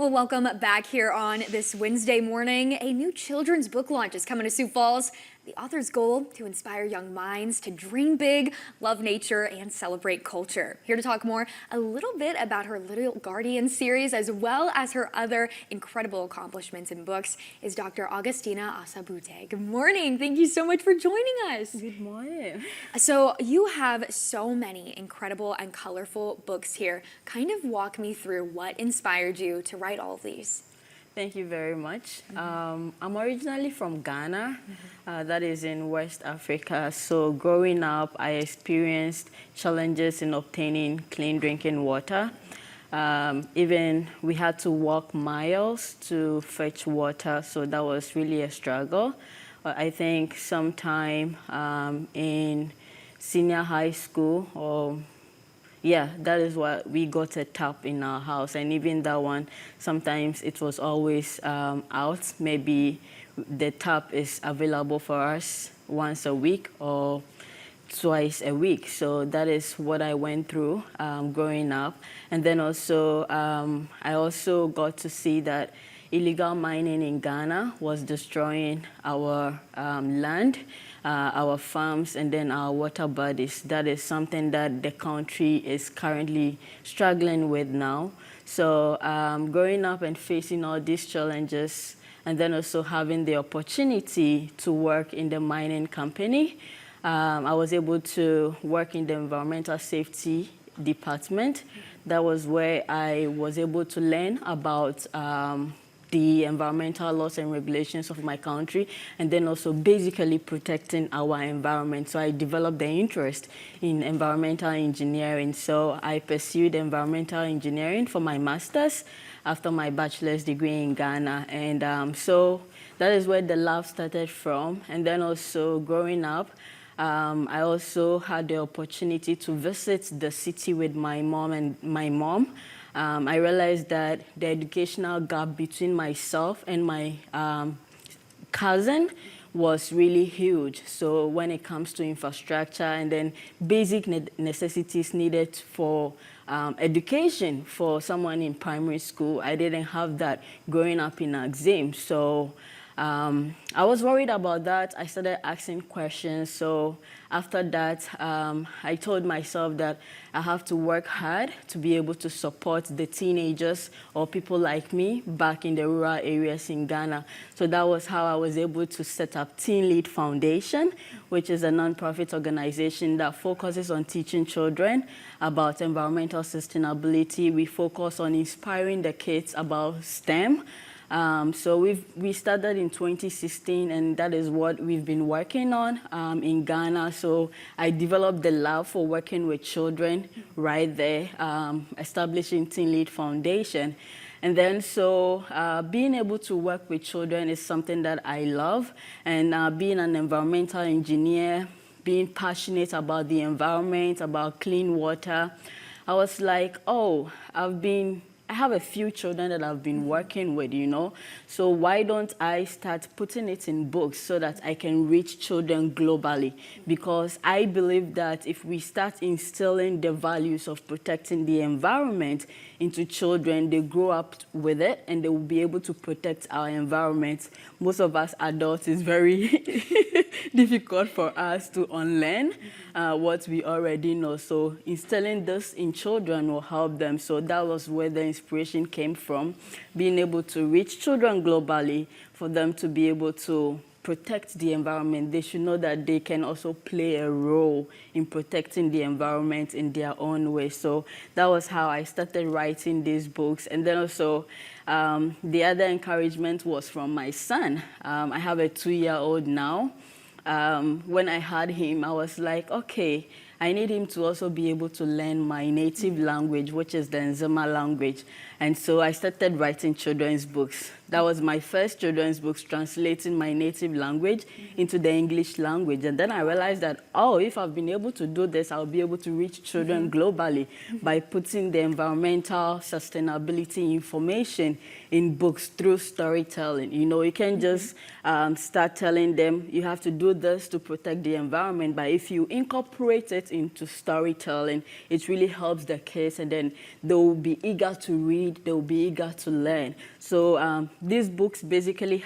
Well, welcome back here on this Wednesday morning. A new children's book launch is coming to Sioux Falls. The author's goal to inspire young minds to dream big, love nature, and celebrate culture. Here to talk more a little bit about her Little Guardian series, as well as her other incredible accomplishments in books, is Dr. Augustina Asabute. Good morning. Thank you so much for joining us. Good morning. So you have so many incredible and colorful books here. Kind of walk me through what inspired you to write all of these. Thank you very much. I'm originally from Ghana, that is in West Africa. So growing up, I experienced challenges in obtaining clean drinking water. Even we had to walk miles to fetch water, so that was really a struggle. I think sometime in senior high school that is what we got a tap in our house, and even that one, sometimes it was always out. Maybe the tap is available for us once a week or twice a week. So that is what I went through growing up. And then also, I also got to see that illegal mining in Ghana was destroying our land, our farms, and then our water bodies. That is something that the country is currently struggling with now. So growing up and facing all these challenges, and then also having the opportunity to work in the mining company, I was able to work in the environmental safety department. That was where I was able to learn about the environmental laws and regulations of my country, and then also basically protecting our environment. So I developed the interest in environmental engineering. So I pursued environmental engineering for my master's after my bachelor's degree in Ghana. And so that is where the love started from. And then also growing up, I also had the opportunity to visit the city with my mom. I realized that the educational gap between myself and my cousin was really huge. So when it comes to infrastructure and then basic necessities needed for education for someone in primary school, I didn't have that growing up in Axim. So I was worried about that. I started asking questions. So after that, I told myself that I have to work hard to be able to support the teenagers or people like me back in the rural areas in Ghana. So that was how I was able to set up Teen Lead Foundation, which is a nonprofit organization that focuses on teaching children about environmental sustainability. We focus on inspiring the kids about STEM. So we started in 2016, and that is what we've been working on in Ghana. So I developed the love for working with children right there, establishing Teen Lead Foundation. And then so being able to work with children is something that I love. And being an environmental engineer, being passionate about the environment, about clean water, I was like, oh, I have a few children that I've been working with, so why don't I start putting it in books so that I can reach children globally? Because I believe that if we start instilling the values of protecting the environment into children, they grow up with it and they will be able to protect our environment. Most of us adults, it's very difficult for us to unlearn what we already know. So instilling this in children will help them. So that was where the inspiration came from, being able to reach children globally, for them to be able to protect the environment. They should know that they can also play a role in protecting the environment in their own way. So that was how I started writing these books. And then also the other encouragement was from my son. I have a 2-year-old now. When I had him, I was like, okay, I need him to also be able to learn my native language, which is the Nzema language. And so I started writing children's books. That was my first children's books, translating my native language into the English language. And then I realized that, oh, if I've been able to do this, I'll be able to reach children globally by putting the environmental sustainability information in books through storytelling. You know, you can't just start telling them you have to do this to protect the environment, but if you incorporate it into storytelling, it really helps the kids, and then they will be eager to read, they will be eager to learn. So these books basically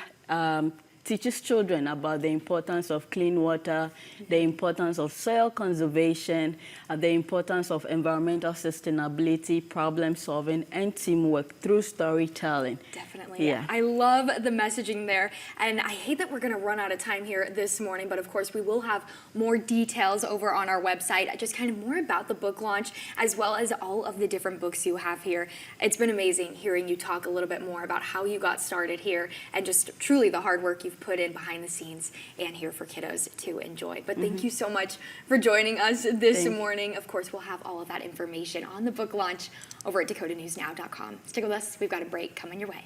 teaches children about the importance of clean water, the importance of soil conservation, the importance of environmental sustainability, problem solving, and teamwork through storytelling. Definitely. Yeah. I love the messaging there. And I hate that we're going to run out of time here this morning, but of course we will have more details over on our website, just kind of more about the book launch, as well as all of the different books you have here. It's been amazing hearing you talk a little bit more about how you got started here and just truly the hard work you've put in behind the scenes and here for kiddos to enjoy. But thank you so much for joining us this morning. Of course, we'll have all of that information on the book launch over at dakotanewsnow.com. Stick with us. We've got a break coming your way.